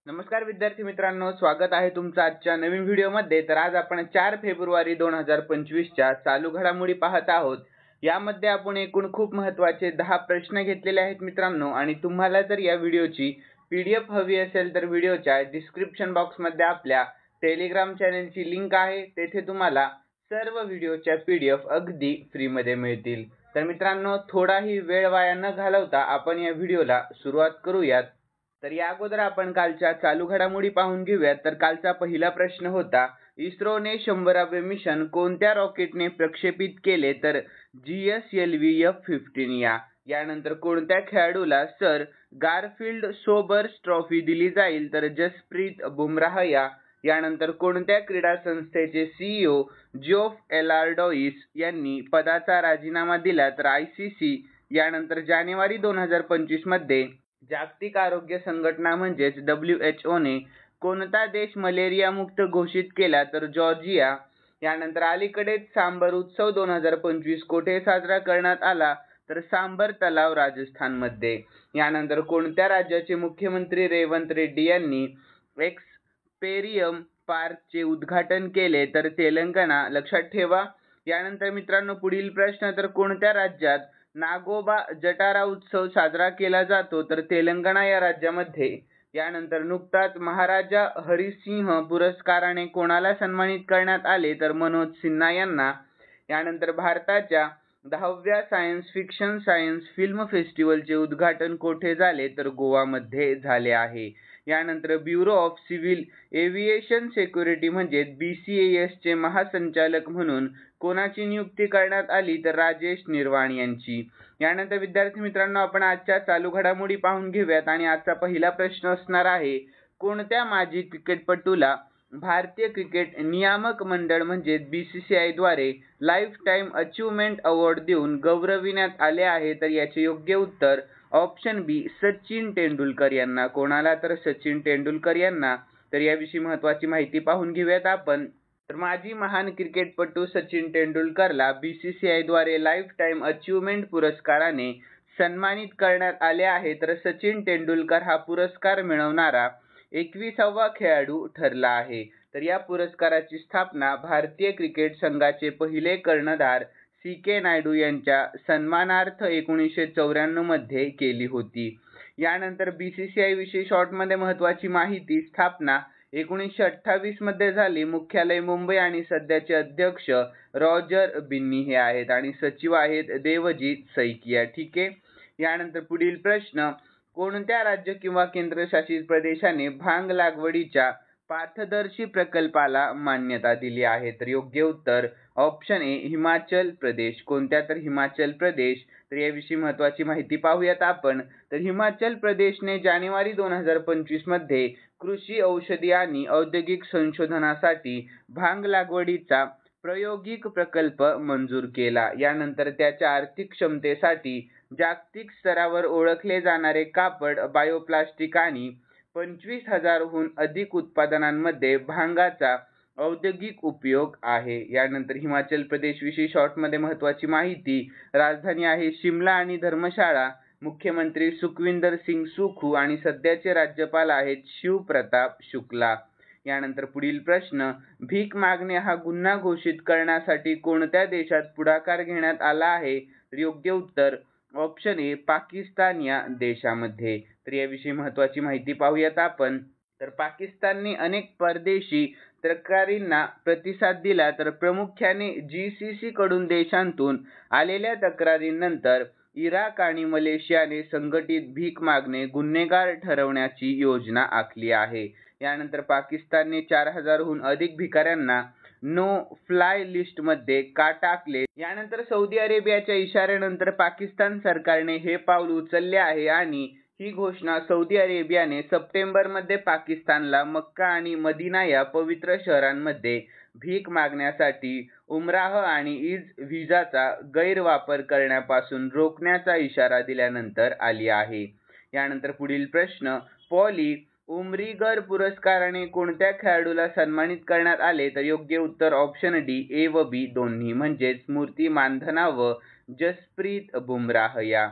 नमस्कार विद्यार्थी मित्रांनो, स्वागत आहे तुमचं आजच्या नवीन व्हिडिओमध्ये। तर आज आपण 4 फेब्रुवारी 2025 च्या चालू घडामोडी पाहत आहोत। यामध्ये आपण एकूण खूप महत्त्वाचे 10 प्रश्न घेतलेले आहेत मित्रांनो, आणि तुम्हाला जर या व्हिडिओची PDF हवी असेल तर व्हिडिओच्या डिस्क्रिप्शन बॉक्समध्ये आपल्या टेलिग्राम चॅनलची लिंक आहे, तेथे तुम्हाला सर्व व्हिडिओच्या PDF अगदी फ्रीमध्ये मिळतील। तर मित्रांनो, थोडाही वेळ वाया न घालवता आपण या व्हिडिओला सुरुवात करूयात। तर या अगोदर आपण कालच्या चालू घडामोडी पाहून घेऊयात। तर कालचा पहिला प्रश्न होता, इस्रोने 100वे मिशन कोणत्या रॉकेटने प्रक्षेपित केले? तर GSLV F-15 यानंतर कोणत्या खेळाडूला सर गारफील्ड सोबर्स ट्रॉफी दिली जाईल? तर जसप्रीत बुमराह यानंतर कोणत्या क्रीडा संस्थेचे CEO जोफ एलार्डोइस यांनी पदाचा राजीनामा दिला? तर ICC यानंतर जानेवारी 2025 मध्ये जागतिक आरोग्य संघटना म्हणजेच WHO ने कोणता देश मलेरिया मुक्त घोषित केला? तर जॉर्जिया यानंतर अलीकडेच सांबर उत्सव 2025 कोठे साजरा करण्यात आला? तर सांबर तलाव राजस्थानमध्ये। यानंतर कोणत्या राज्याचे मुख्यमंत्री रेवंत रेड्डी यांनी एक्सपेरियम पार्कचे उद्घाटन केले? तर तेलंगणा, लक्षात ठेवा। यानंतर मित्रांनो पुढील प्रश्न, तर कोणत्या राज्यात नागोबा जटारा उत्सव साजरा केला जातो? तर तेलंगणा या राज्यामध्ये। यानंतर नुकताच महाराजा हरिसिंह पुरस्काराने कोणाला सन्मानित करण्यात आले? तर मनोज सिन्हा यांना। यानंतर भारताच्या 10व्या सायन्स फिक्शन सायन्स फिल्म फेस्टिवलचे उद्घाटन कोठे झाले? तर गोवामध्ये झाले आहे। यानंतर bureau of civil aviation security म्हणजे BCAS चे महासंचालक म्हणून कोणाची नियुक्ती करण्यात आली? तर राजेश निर्वाण यांची। यानंतर विद्यार्थी मित्रांनो, आपण आजच्या चालू घडामोडी पाहून घेऊयात, आणि आजचा पहिला प्रश्न असणार आहे, कोणत्या माजी क्रिकेटपटूला भारतीय क्रिकेट नियामक मंडळ म्हणजे BCCI द्वारे लाईफ टाइम अचीवमेंट अवॉर्ड देऊन गौरविण्यात आले आहे? तर याचे योग्य उत्तर ऑप्शन बी, सचिन तेंडुलकर यांना। कोणाला? तर सचिन तेंडुलकर यांना। तर याविषयी महत्त्वाची माहिती पाहून घेऊयात आपण। तर माजी महान क्रिकेटपटू सचिन तेंडुलकरला BCCI द्वारे लाईफ टाइम अचीवमेंट पुरस्काराने सन्मानित करण्यात आले आहे। तर सचिन तेंडुलकर हा पुरस्कार मिळवणारा 21वा खेळाडू ठरला आहे। तर या पुरस्काराची स्थापना भारतीय क्रिकेट संघाचे पहिले कर्णधार CK नायडू यांच्या सन्मानार्थ 1994 मध्ये केली होती। यानंतर BCCI विषयी शॉर्टमध्ये महत्त्वाची माहिती, स्थापना 1928 मध्ये झाली। मुख्यालय मुंबई आणि सध्याचे अध्यक्ष रॉजर बिन्नी हे आहेत, आणि सचिव आहेत देवजीत सैकिया। ठीक आहे। यानंतर पुढील प्रश्न, कोणत्या राज्य किंवा केंद्रशासित प्रदेशाने भांग लागवडीच्या पाथदर्शी प्रकल्पाला मान्यता दिली आहे? तर योग्य उत्तर ऑप्शन ए, हिमाचल प्रदेश। कोणत्या? तर हिमाचल प्रदेश। तर याविषयी महत्त्वाची माहिती पाहूयात आपण। तर हिमाचल प्रदेशने जानेवारी 2025 मध्ये कृषी, औषधी आणि औद्योगिक संशोधनासाठी भांग लागवडीचा प्रायोगिक प्रकल्प मंजूर केला। यानंतर त्याच्या आर्थिक क्षमतेसाठी जागतिक स्तरावर ओळखले जाणारे कापड, बायोप्लास्टिक आणि 25,000हून अधिक उत्पादनांमध्ये भांगाचा औद्योगिक उपयोग आहे। यानंतर हिमाचल प्रदेश विषयी शॉर्टमध्ये महत्त्वाची माहिती, राजधानी आहे शिमला आणि धर्मशाळा। मुख्यमंत्री सुखविंदर सिंग सुखू आणि सध्याचे राज्यपाल आहेत शिवप्रताप शुक्ला। यानंतर पुढील प्रश्न, भीक मागणे हा गुन्हा घोषित करण्यासाठी कोणत्या देशात पुढाकार घेण्यात आला आहे? तर योग्य उत्तर ऑप्शन ए, पाकिस्तान या देशामध्ये। तर याविषयी महत्त्वाची माहिती पाहूयात आपण। तर पाकिस्तानने अनेक परदेशी तक्रारींना प्रतिसाद दिला। तर प्रामुख्याने GCC कडून देशांतून आलेल्या तक्रारींनंतर इराक आणि मलेशियाने संघटित भीक मागणे गुन्हेगार ठरवण्याची योजना आखली आहे। यानंतर पाकिस्तानने 4000हून अधिक भिकाऱ्यांना नो फ्लाय लिस्टमध्ये का टाकले? यानंतर सौदी अरेबियाच्या इशाऱ्यानंतर पाकिस्तान सरकारने हे पाऊल उचलले आहे, आणि ही घोषणा सौदी अरेबियाने सप्टेंबरमध्ये पाकिस्तानला मक्का आणि मदिना या पवित्र शहरांमध्ये भीक मागण्यासाठी उमराह आणि ईज व्हिसाचा गैरवापर करण्यापासून रोखण्याचा इशारा दिल्यानंतर आली आहे। यानंतर पुढील प्रश्न, पॉली उमरीगर पुरस्काराने कोणत्या खेळाडूला सन्मानित करण्यात आले? तर योग्य उत्तर ऑप्शन डी, ए व बी दोन्ही, म्हणजे स्मृती मानधना व जसप्रीत बुमराह या।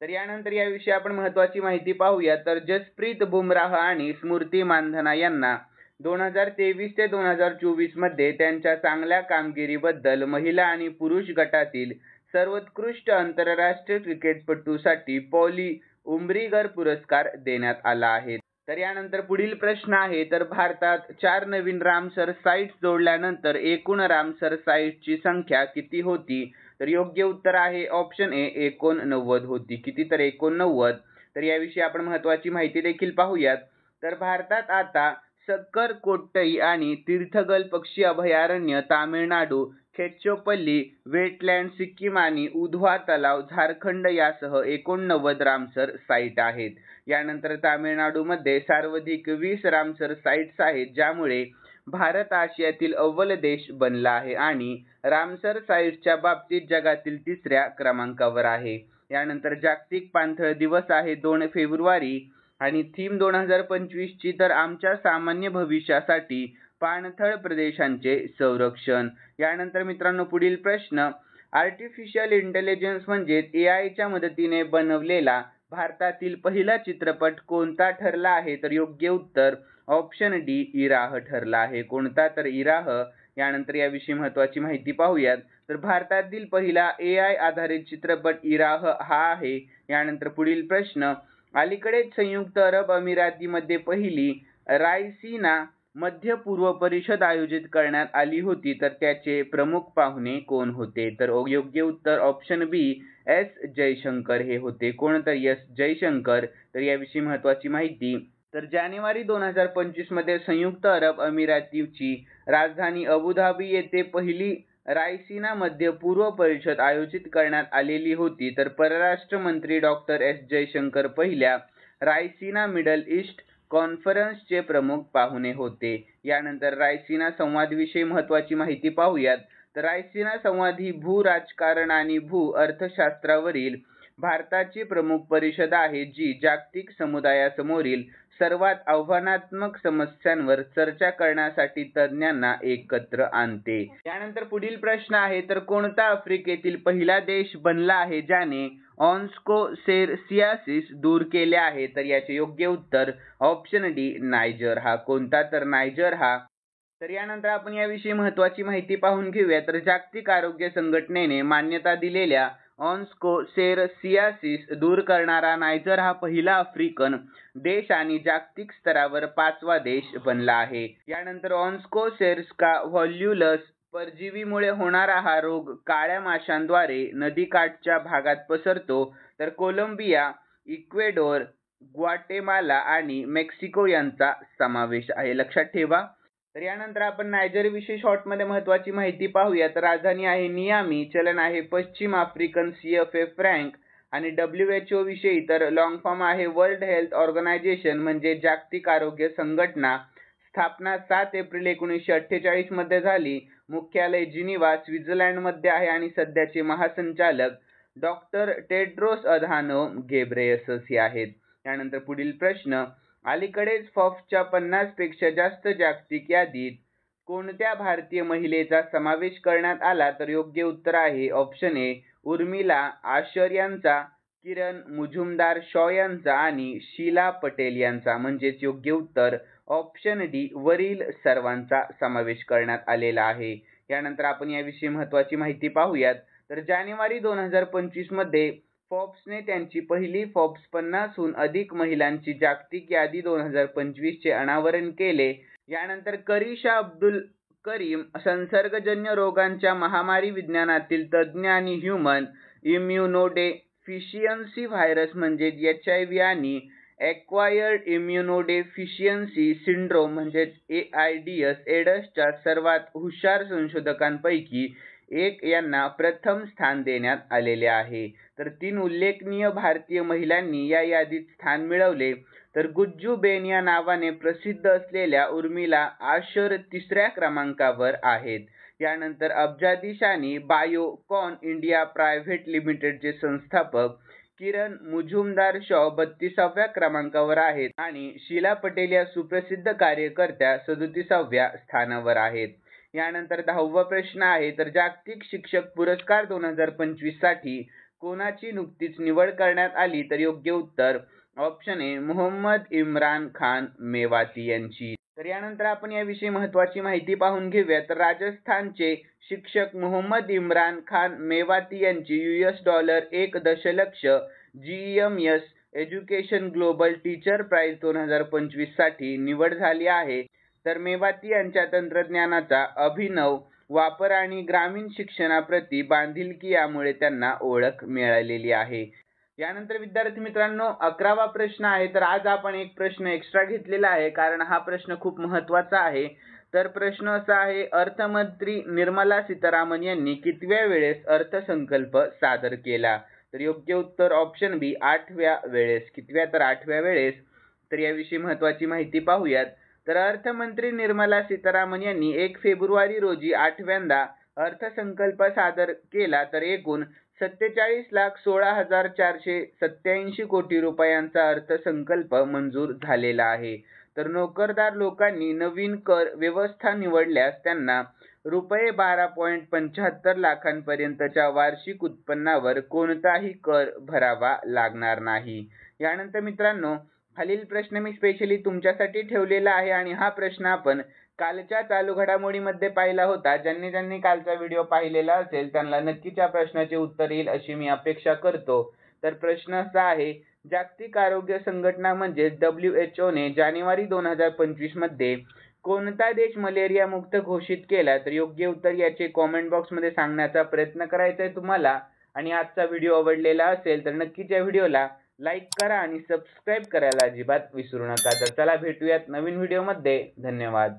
तर यानंतर याविषयी आपण महत्त्वाची माहिती पाहूया. तर जसप्रीत बुमराह आणि स्मृती मानधना यांना 2023 ते 2024 मध्ये त्यांच्या चांगल्या कामगिरीबद्दल महिला आणि पुरुष गटातील सर्वोत्कृष्ट आंतरराष्ट्रीय क्रिकेटपटूसाठी पॉली उमरीगर पुरस्कार देण्यात आला आहे. तर यानंतर पुढील प्रश्न आहे. तर भारतात 4 नवीन रामसर साइट्स जोडल्यानंतर एकूण रामसर साइट्सची संख्या किती होती? तर योग्य उत्तर आहे ऑप्शन ए 89 होती. किती? तर 89. तर याविषयी आपण महत्त्वाची माहिती देखील पाहूयात. तर भारतात आता सक्कर कोट्टई आणि तीर्थगल पक्षी अभयारण्य, तामिळनाडू खेच्चोपल्ली वेटलँड, सिक्कीम आणि उधवा तलाव झारखंड यासह 89 रामसर साईट आहेत. यानंतर तामिळनाडूमध्ये सर्वाधिक 20 रामसर साइट्स आहेत, ज्यामुळे भारत आशियातील अव्वल देश बनला आहे आणि रामसर साइट्सच्या बाबतीत जगातील 3ऱ्या क्रमांकावर आहे. यानंतर जागतिक पाणथळ दिवस आहे 2 फेब्रुवारी आणि थीम 2025 ची तर आमच्या सामान्य भविष्यासाठी पाणथळ प्रदेशांचे संरक्षण. यानंतर मित्रांनो पुढील प्रश्न. आर्टिफिशियल इंटेलिजन्स म्हणजे AI च्या मदतीने बनवलेला भारतातील पहिला चित्रपट कोणता ठरला आहे? तर योग्य उत्तर ऑप्शन डी इराह ठरला आहे. कोणता? तर इराह. यानंतर याविषयी महत्त्वाची माहिती पाहूयात. तर भारतातील पहिला AI आधारित चित्रपट इराह हा आहे. यानंतर पुढील प्रश्न. अलीकडेच संयुक्त अरब अमिरातीमध्ये पहिली रायसीना मध्य पूर्व परिषद आयोजित करण्यात आली होती, तर त्याचे प्रमुख पाहुणे कोण होते? तर योग्य उत्तर ऑप्शन बी एस जयशंकर हे होते. कोण? तर एस जयशंकर. तर याविषयी महत्त्वाची माहिती. तर जानेवारी 2025 मध्ये संयुक्त अरब अमिरातीची राजधानी अबुधाबी येथे पहिली रायसीना मध्य पूर्व परिषद आयोजित करण्यात आलेली होती. तर परराष्ट्र मंत्री डॉक्टर एस जयशंकर पहिल्या रायसीना मिडल ईस्ट कॉन्फरन्सचे प्रमुख पाहुणे होते. यानंतर रायसीना संवादविषयी महत्त्वाची माहिती पाहूयात. तर रायसीना संवाद ही भू राजकारण आणि भू अर्थशास्त्रावरील भारताची प्रमुख परिषद आहे, जी जागतिक समुदायासमोरील सर्वात आव्हानात्मक समस्यांवर चर्चा करण्यासाठी तज्ज्ञांना एकत्र आणते. यानंतर पुढील प्रश्न आहे. तर कोणता आफ्रिकेतील पहिला देश बनला आहे ज्याने ऑन्कोसेरसियासिस दूर केले आहे? तर याचे योग्य उत्तर ऑप्शन डी नायजर हा. कोणता? तर नायजर हा. तर यानंतर आपण याविषयी महत्त्वाची माहिती पाहून घेऊया. तर जागतिक आरोग्य संघटनेने मान्यता दिलेल्या ऑन्कोसेरसियासिस दूर करणारा नायजर हा पहिला आफ्रिकन देश आणि जागतिक स्तरावर 5वा देश बनला आहे. यानंतर ऑन्कोसेरस्का व्हॉल्युलस परजीवीमुळे होणारा हा रोग काळ्या माशांद्वारे नदीकाठच्या भागात पसरतो. तर कोलंबिया, इक्वेडोर, ग्वाटेमाला आणि मेक्सिको यांचा समावेश आहे. लक्षात ठेवा. तर यानंतर आपण नायजरविषयी शॉर्टमध्ये महत्त्वाची माहिती पाहूया. तर राजधानी आहे नियामी, चलन आहे पश्चिम आफ्रिकन CFA फ्रँक आणि WHO विषयी तर लॉंग फॉर्म आहे वर्ल्ड हेल्थ ऑर्गनायझेशन म्हणजे जागतिक आरोग्य संघटना. स्थापना 7 एप्रिल 1948 मध्ये झाली. मुख्यालय जिनिव्हा स्वित्झर्लंडमध्ये आहे आणि सध्याचे महासंचालक डॉक्टर टेड्रोस अधानोम घेब्रेयेसस हे आहेत. यानंतर पुढील प्रश्न. अलीकडेच फॉर्ब्सच्या 50 पेक्षा जास्त जागतिक यादीत कोणत्या भारतीय महिलेचा समावेश करण्यात आला? तर योग्य उत्तर आहे ऑप्शन ए उर्मिला आशर यांचा, किरण मुजुमदार शॉ यांचा आणि शीला पटेल यांचा. म्हणजेच योग्य उत्तर ऑप्शन डी वरील सर्वांचा समावेश करण्यात आलेला आहे. यानंतर आपण याविषयी महत्त्वाची माहिती पाहूयात. तर जानेवारी 2025 मध्ये फॉर्ब्सने त्यांची पहिली फॉर्ब्स 50हून अधिक महिलांची जागतिक यादी 2025 चे अनावरण केले. यानंतर करिशा अब्दुल करीम संसर्गजन्य रोगांच्या महामारी विज्ञानातील तज्ज्ञ आणि ह्यूमन इम्युनोडेफिशियन्सी व्हायरस म्हणजे HIV आणि एक्वायर्ड इम्युनोडेफिशियन्सी सिंड्रोम म्हणजे AIDS एड्सच्या सर्वात हुशार संशोधकांपैकी एक यांना प्रथम स्थान देण्यात आलेले आहे. तर 3 उल्लेखनीय भारतीय महिलांनी या यादीत स्थान मिळवले. तर गुज्जू बेन या नावाने प्रसिद्ध असलेल्या उर्मिला आशर 3ऱ्या क्रमांकावर आहेत. यानंतर अब्जादिशानी बायोकॉन इंडिया प्रायव्हेट लिमिटेडचे संस्थापक किरण मुजुमदार शॉ 32व्या क्रमांकावर आहेत आणि शीला पटेल या सुप्रसिद्ध कार्यकर्त्या 37व्या स्थानावर आहेत. यानंतर 10वा प्रश्न आहे. तर जागतिक शिक्षक पुरस्कार 2025 साठी कोणाची नुकतीच निवड करण्यात आली? तर योग्य उत्तर ऑप्शन ए मोहम्मद इम्रान खान मेवाती यांची. तर यानंतर आपण याविषयी महत्त्वाची माहिती पाहून घेऊया. तर राजस्थानचे शिक्षक मोहम्मद इम्रान खान मेवाती यांची $1 दशलक्ष GEMS education global teacher prize 2025 साठी निवड झाली आहे. तर मेवाती यांच्या तंत्रज्ञानाचा अभिनव वापर आणि ग्रामीण शिक्षणाप्रती बांधिलकी यामुळे त्यांना ओळख मिळालेली आहे. यानंतर विद्यार्थी मित्रांनो 11वा प्रश्न आहे. तर आज आपण एक प्रश्न एक्स्ट्रा घेतलेला आहे कारण हा प्रश्न खूप महत्त्वाचा आहे. तर प्रश्न असा आहे, अर्थमंत्री निर्मला सीतारामन यांनी कितव्या वेळेस अर्थसंकल्प सादर केला? तर योग्य उत्तर ऑप्शन बी 8व्या वेळेस. कितव्या? तर 8व्या वेळेस. तर याविषयी महत्त्वाची माहिती पाहूयात. तर अर्थमंत्री निर्मला सीतारामन यांनी 1 फेब्रुवारी रोजी 8व्यांदा अर्थसंकल्प सादर केला. तर एकूण 47,16,487 कोटी रुपयांचा अर्थसंकल्प मंजूर झालेला आहे. तर नोकरदार लोकांनी नवीन कर व्यवस्था निवडल्यास त्यांना ₹12.75 लाखांपर्यंतच्या वार्षिक उत्पन्नावर कोणताही कर भरावा लागणार नाही. यानंतर मित्रांनो खालील प्रश्न मी स्पेशली तुमच्यासाठी ठेवलेला आहे आणि हा प्रश्न आपण कालच्या चालू घडामोडीमध्ये पाहिला होता. ज्यांनी कालचा व्हिडिओ पाहिलेला असेल त्यांना नक्कीच या प्रश्नाचे उत्तर येईल अशी मी अपेक्षा करतो. तर प्रश्न असा आहे, जागतिक आरोग्य संघटना म्हणजे WHO ने जानेवारी 2025 मध्ये कोणता देश मलेरिया मुक्त घोषित केला? तर योग्य उत्तर याचे कॉमेंट बॉक्समध्ये सांगण्याचा प्रयत्न करायचा आहे तुम्हाला. आणि आजचा व्हिडिओ आवडलेला असेल तर नक्कीच या व्हिडिओला लाईक करा आणि सबस्क्राईब करायला अजिबात विसरू नका. तर चला भेटूयात नवीन व्हिडिओमध्ये. धन्यवाद.